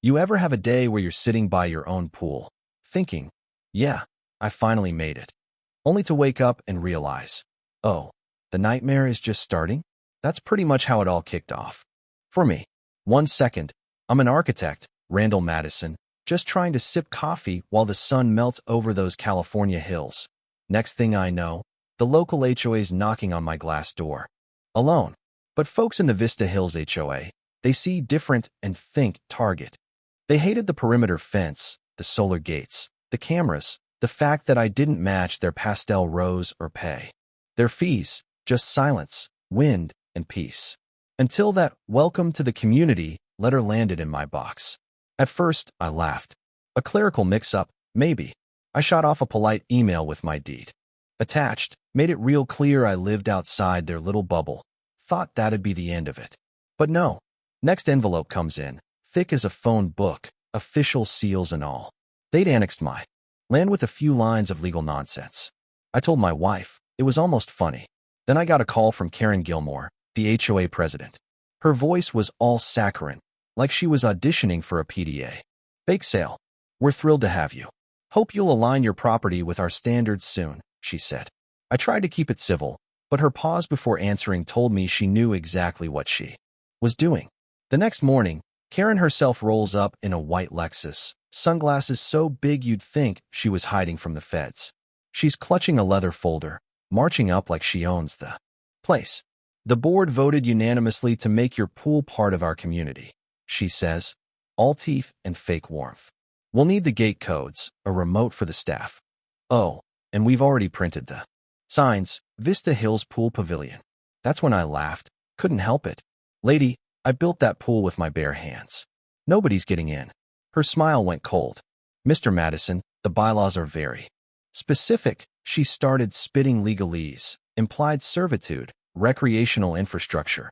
You ever have a day where you're sitting by your own pool, thinking, yeah, I finally made it, only to wake up and realize, oh, the nightmare is just starting? That's pretty much how it all kicked off. For me, 1 second, I'm an architect, Randall Madison, just trying to sip coffee while the sun melts over those California hills. Next thing I know, the local HOA's knocking on my glass door. Alone. But folks in the Vista Hills HOA, they see different and think target. They hated the perimeter fence, the solar gates, the cameras, the fact that I didn't match their pastel rose or pay. Their fees, just silence, wind, and peace. Until that welcome to the community letter landed in my box. At first, I laughed. A clerical mix-up, maybe. I shot off a polite email with my deed attached, made it real clear I lived outside their little bubble. Thought that'd be the end of it. But no. Next envelope comes in, thick as a phone book, official seals and all. They'd annexed my land with a few lines of legal nonsense. I told my wife, it was almost funny. Then I got a call from Karen Gilmore, the HOA president. Her voice was all saccharine, like she was auditioning for a PDA. Bake sale. We're thrilled to have you. Hope you'll align your property with our standards soon, she said. I tried to keep it civil, but her pause before answering told me she knew exactly what she was doing. The next morning, Karen herself rolls up in a white Lexus, sunglasses so big you'd think she was hiding from the feds. She's clutching a leather folder, marching up like she owns the place. The board voted unanimously to make your pool part of our community, she says, all teeth and fake warmth. We'll need the gate codes, a remote for the staff. Oh, and we've already printed the signs, Vista Hills Pool Pavilion. That's when I laughed. Couldn't help it. Lady, I built that pool with my bare hands. Nobody's getting in. Her smile went cold. Mr. Madison, the bylaws are very specific. She started spitting legalese, implied servitude, recreational infrastructure.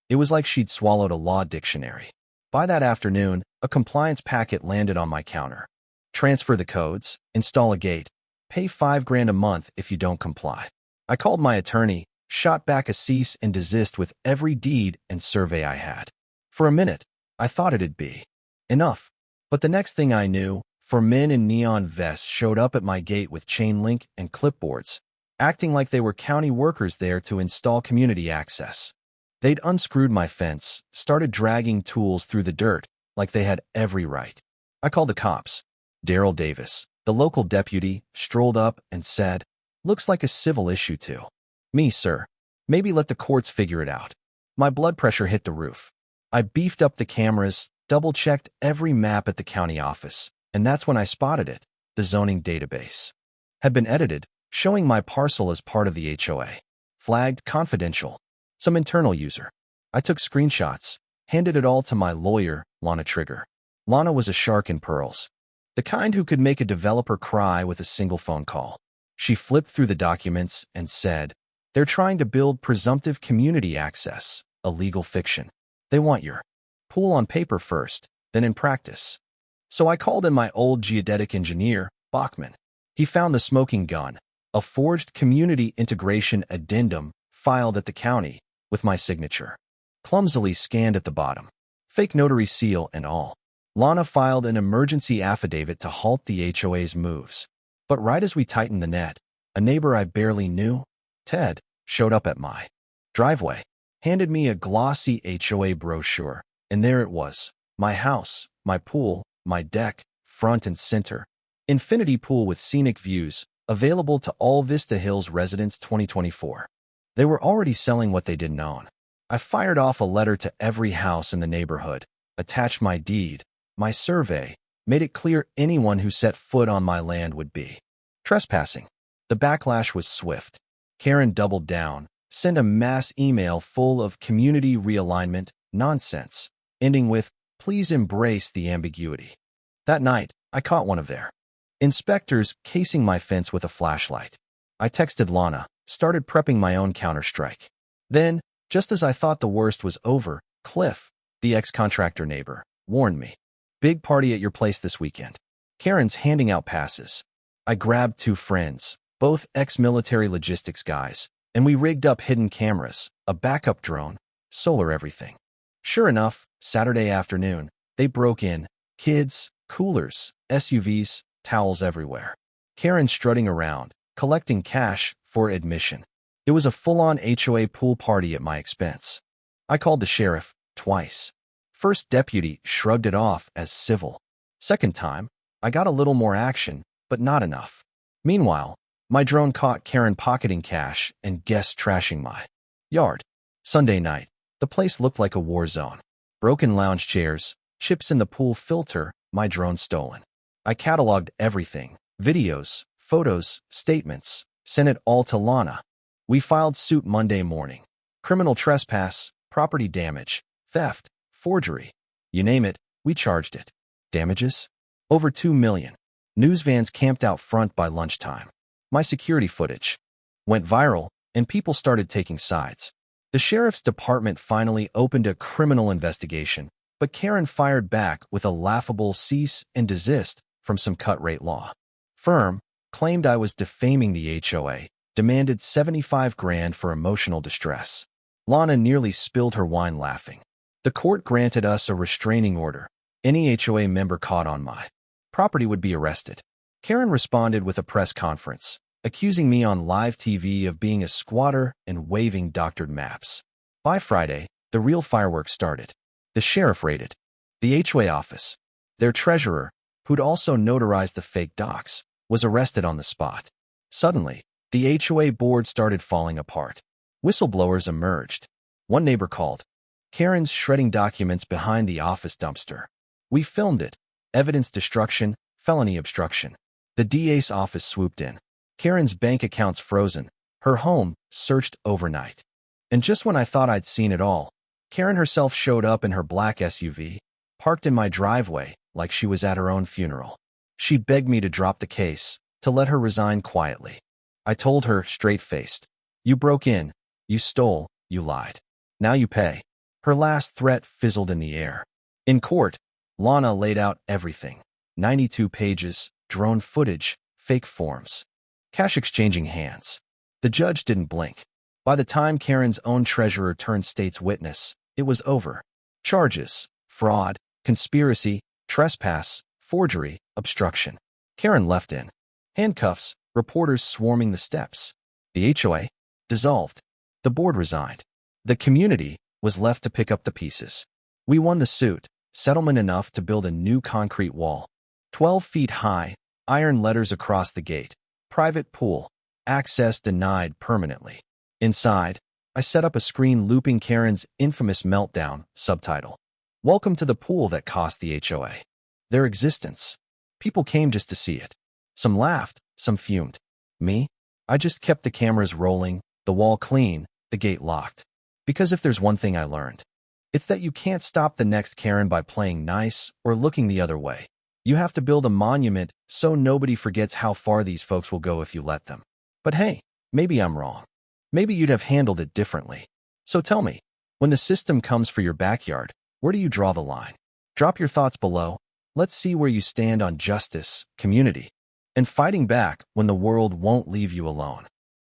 It was like she'd swallowed a law dictionary. By that afternoon, a compliance packet landed on my counter. Transfer the codes, install a gate, pay $5,000 a month if you don't comply. I called my attorney, shot back a cease and desist with every deed and survey I had. For a minute, I thought it'd be enough. But the next thing I knew, 4 men in neon vests showed up at my gate with chain link and clipboards, acting like they were county workers there to install community access. They'd unscrewed my fence, started dragging tools through the dirt, like they had every right. I called the cops. Daryl Davis, the local deputy, strolled up and said, "Looks like a civil issue too." Me, sir. Maybe let the courts figure it out. My blood pressure hit the roof. I beefed up the cameras, double-checked every map at the county office, and that's when I spotted it. The zoning database had been edited, showing my parcel as part of the HOA. Flagged confidential. Some internal user. I took screenshots, handed it all to my lawyer, Lana Trigger. Lana was a shark in pearls. The kind who could make a developer cry with a single phone call. She flipped through the documents and said, "They're trying to build presumptive community access, a legal fiction. They want your pool on paper first, then in practice." So I called in my old geodetic engineer, Bachman. He found the smoking gun, a forged community integration addendum filed at the county, with my signature clumsily scanned at the bottom. Fake notary seal and all. Lana filed an emergency affidavit to halt the HOA's moves. But right as we tightened the net, a neighbor I barely knew, Ted, showed up at my driveway, handed me a glossy HOA brochure, and there it was, my house, my pool, my deck, front and center. Infinity pool with scenic views, available to all Vista Hills residents 2024. They were already selling what they didn't own. I fired off a letter to every house in the neighborhood, attached my deed, my survey, made it clear anyone who set foot on my land would be trespassing. The backlash was swift. Karen doubled down, sent a mass email full of community realignment nonsense, ending with, "Please embrace the ambiguity." That night, I caught one of their inspectors casing my fence with a flashlight. I texted Lana, started prepping my own counterstrike. Then, just as I thought the worst was over, Cliff, the ex-contractor neighbor, warned me. "Big party at your place this weekend. Karen's handing out passes." I grabbed 2 friends, both ex-military logistics guys, and we rigged up hidden cameras, a backup drone, solar everything. Sure enough, Saturday afternoon, they broke in, Kids, coolers, SUVs, towels everywhere. Karen strutting around, collecting cash for admission. It was a full-on HOA pool party at my expense. I called the sheriff twice. First deputy shrugged it off as civil. Second time, I got a little more action, but not enough. Meanwhile, my drone caught Karen pocketing cash and guests trashing my yard. Sunday night, the place looked like a war zone. Broken lounge chairs, chips in the pool filter, my drone stolen. I cataloged everything, videos, photos, statements, sent it all to Lana. We filed suit Monday morning. Criminal trespass, property damage, theft, forgery. You name it, we charged it. Damages? Over $2 million. News vans camped out front by lunchtime. My security footage went viral, and people started taking sides. The sheriff's department finally opened a criminal investigation, but Karen fired back with a laughable cease and desist from some cut-rate law firm, claimed I was defaming the HOA, demanded $75,000 for emotional distress. Lana nearly spilled her wine laughing. The court granted us a restraining order. Any HOA member caught on my property would be arrested. Karen responded with a press conference, accusing me on live TV of being a squatter and waving doctored maps. By Friday, the real fireworks started. The sheriff raided the HOA office. Their treasurer, who'd also notarized the fake docs, was arrested on the spot. Suddenly, the HOA board started falling apart. Whistleblowers emerged. One neighbor called. Karen's shredding documents behind the office dumpster. We filmed it. Evidence destruction, felony obstruction. The DA's office swooped in. Karen's bank accounts frozen. Her home searched overnight. And just when I thought I'd seen it all, Karen herself showed up in her black SUV, parked in my driveway like she was at her own funeral. She begged me to drop the case, to let her resign quietly. I told her, straight-faced, "You broke in, you stole, you lied. Now you pay." Her last threat fizzled in the air. In court, Lana laid out everything. 92 pages, drone footage, fake forms. Cash exchanging hands. The judge didn't blink. By the time Karen's own treasurer turned state's witness, it was over. Charges: fraud, conspiracy, trespass, forgery, obstruction. Karen left in handcuffs, reporters swarming the steps. The HOA dissolved. The board resigned. The community was left to pick up the pieces. We won the suit, settlement enough to build a new concrete wall. 12 feet high, iron letters across the gate. Private pool. Access denied permanently. Inside, I set up a screen looping Karen's infamous meltdown, subtitle. Welcome to the pool that cost the HOA their existence. People came just to see it. Some laughed, some fumed. Me? I just kept the cameras rolling, the wall clean, the gate locked. Because if there's one thing I learned, it's that you can't stop the next Karen by playing nice or looking the other way. You have to build a monument so nobody forgets how far these folks will go if you let them. But hey, maybe I'm wrong. Maybe you'd have handled it differently. So tell me, when the system comes for your backyard, where do you draw the line? Drop your thoughts below. Let's see where you stand on justice, community, and fighting back when the world won't leave you alone.